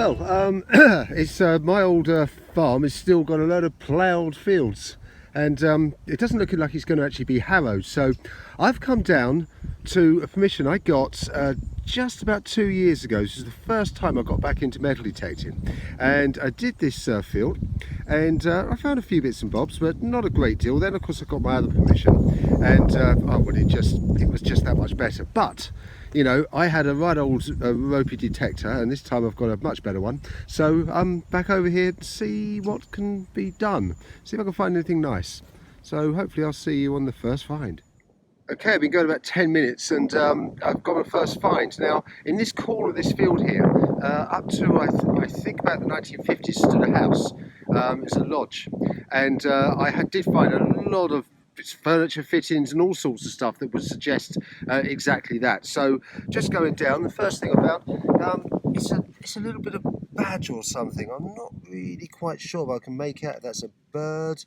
Well, it's my old farm has still got a load of ploughed fields, and it doesn't look like it's going to actually be harrowed. So I've come down to a permission I got just about 2 years ago. This is the first time I got back into metal detecting, and I did this field, and I found a few bits and bobs, but not a great deal. Then of course I got my other permission, and it was just that much better. But you know, I had a right old ropey detector, and this time I've got a much better one. So I'm back over here to see what can be done, see if I can find anything nice. So hopefully I'll see you on the first find. Okay, I've been going about 10 minutes, and I've got my first find. Now, in this corner of this field here, up to I think about the 1950s, stood a house. It's a lodge, and did find a lot of furniture fittings and all sorts of stuff that would suggest exactly that. So just going down, the first thing I found, it's a little bit of badge or something. I'm not really quite sure, but I can make out that's a bird.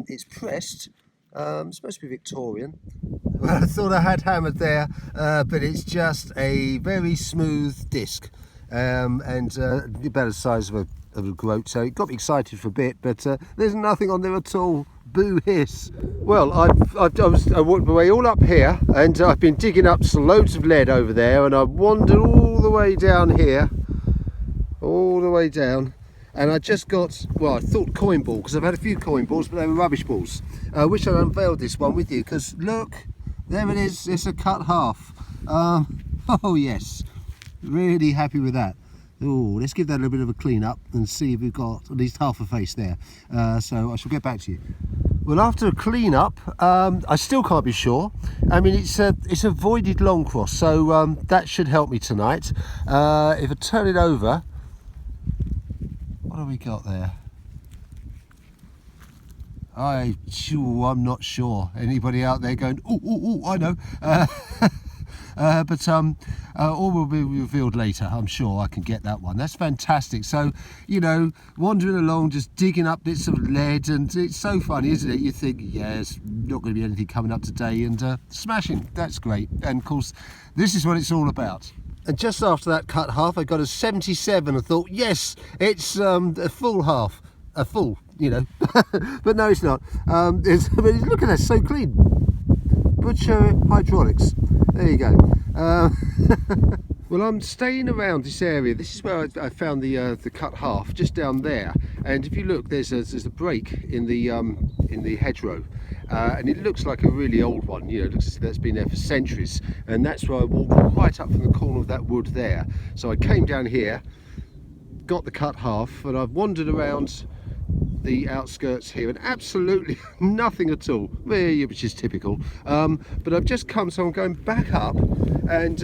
It's pressed. It's supposed to be Victorian. Well, I thought I had hammered there, but it's just a very smooth disc, and about the size of a groat. So it got me excited for a bit, but there's nothing on there at all. Boo hiss. Well, I walked my way all up here, and I've been digging up loads of lead over there, and I've wandered all the way down here, all the way down, and I just got, well, I thought coin ball, because I've had a few coin balls, but they were rubbish balls. I wish I'd unveiled this one with you, because look, there it is. It's a cut half. Oh yes, really happy with that. Oh, let's give that a little bit of a clean up and see if we've got at least half a face there. So I shall get back to you. Well, after a clean up, I still can't be sure. I mean, it's a voided long cross, so that should help me tonight. If I turn it over, what have we got there? I'm not sure. Anybody out there going, oh, I know. But all will be revealed later. I'm sure I can get that one. That's fantastic. So, you know, wandering along, just digging up bits of lead, and it's so funny, isn't it? You think, yeah, it's not going to be anything coming up today, and smashing. That's great. And of course, this is what it's all about. And just after that cut half, I got a 77. I thought, yes, it's a full half. A full, you know. But no, it's not. Look at that, so clean. Butcher Hydraulics. There you go. Well, I'm staying around this area. This is where I found the cut half, just down there. And if you look, there's a break in the hedgerow, and it looks like a really old one. You know, it looks as if that's been there for centuries. And that's where I walked right up from the corner of that wood there. So I came down here, got the cut half, and I've wandered around the outskirts here, and absolutely nothing at all, which is typical. But I've just come, so I'm going back up, and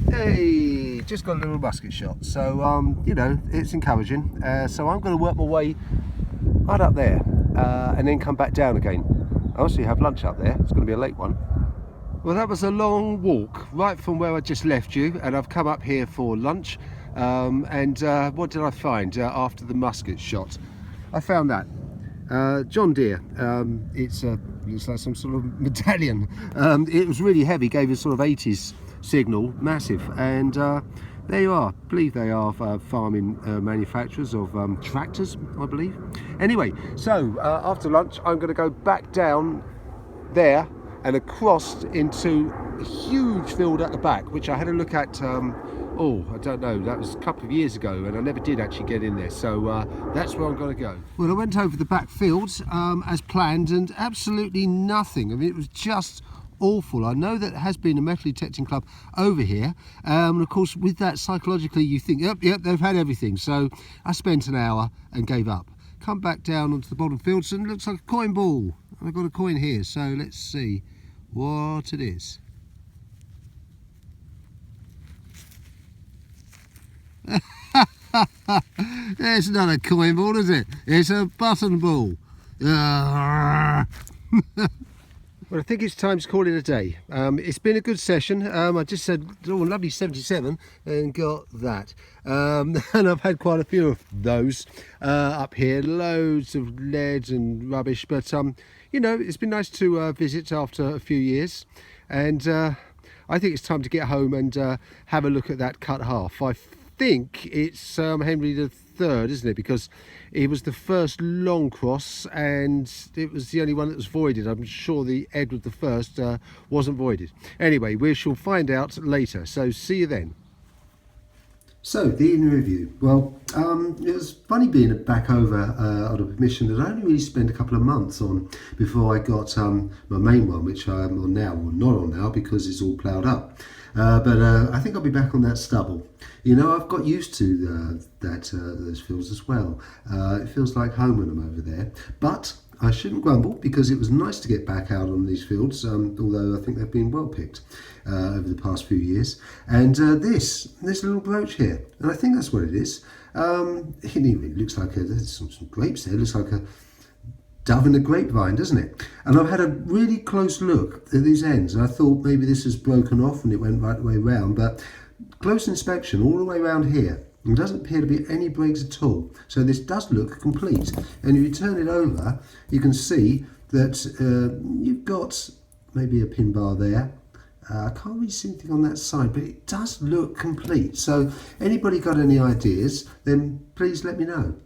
hey, just got a little musket shot. So you know, it's encouraging. So I'm going to work my way right up there, and then come back down again. I also have lunch up there. It's going to be a late one. Well, that was a long walk right from where I just left you, and I've come up here for lunch. And what did I find after the musket shot? I found that John Deere. It's looks like some sort of medallion. It was really heavy, gave a sort of 80s signal, massive. And there you are. I believe they are farming manufacturers of tractors, I believe. Anyway, so after lunch, I'm going to go back down there and across into a huge field at the back, which I had a look at. I don't know, that was a couple of years ago, and I never did actually get in there, so that's where I'm going to go. Well, I went over the back fields as planned, and absolutely nothing. I mean, it was just awful. I know that there has been a metal detecting club over here, and of course with that psychologically you think, yep, they've had everything. So I spent an hour and gave up. Come back down onto the bottom fields, and it looks like a coin ball. I've got a coin here, so let's see what it is. It's not a coin ball, is it? It's a button ball. Well, I think it's time to call it a day. It's been a good session. I just said, oh, lovely 77, and got that. And I've had quite a few of those up here. Loads of lead and rubbish. But, you know, it's been nice to visit after a few years. And I think it's time to get home and have a look at that cut half. I think it's Henry III, isn't it? Because it was the first long cross and it was the only one that was voided. I'm sure the Edward I wasn't voided. Anyway, we shall find out later. So see you then. So, the in review. Well, it was funny being back over on a mission that I only really spent a couple of months on before I got my main one, which I'm on now. Well, not on now because it's all ploughed up. But I think I'll be back on that stubble. You know, I've got used to those fields as well. It feels like home when I'm over there. But I shouldn't grumble because it was nice to get back out on these fields, although I think they've been well picked over the past few years. And this little brooch here, and I think that's what it is. It looks like there's some grapes there. It looks like a dove in a grapevine, doesn't it? And I've had a really close look at these ends, and I thought maybe this has broken off and it went right the way around, but close inspection all the way around here, there doesn't appear to be any breaks at all. So this does look complete. And if you turn it over, you can see that you've got maybe a pin bar there. I can't really see anything on that side, but it does look complete. So anybody got any ideas, then please let me know.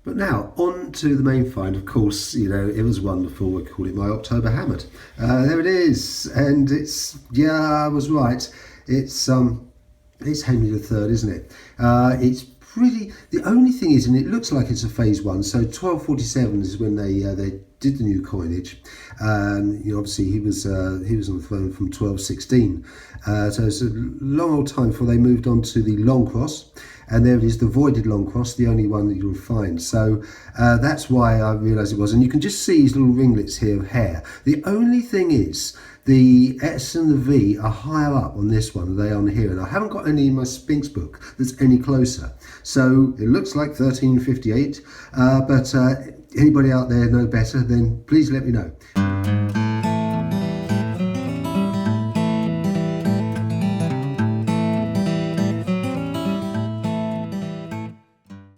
But now, on to the main find. Of course, you know, it was wonderful. We call it my October Hammered. There it is. And it's, yeah, I was right. It's Henry III, isn't it? It's pretty, the only thing is, and it looks like it's a phase one, so 1247 is when they did the new coinage. You know, obviously he was on the throne from 1216. So it's a long old time before they moved on to the long cross. And there it is, the voided long cross, the only one that you'll find. So that's why I realised it was. And you can just see these little ringlets here of hair. The only thing is, the S and the V are higher up on this one than they are on here. And I haven't got any in my Sphinx book that's any closer. So it looks like 1358. But anybody out there know better, then please let me know.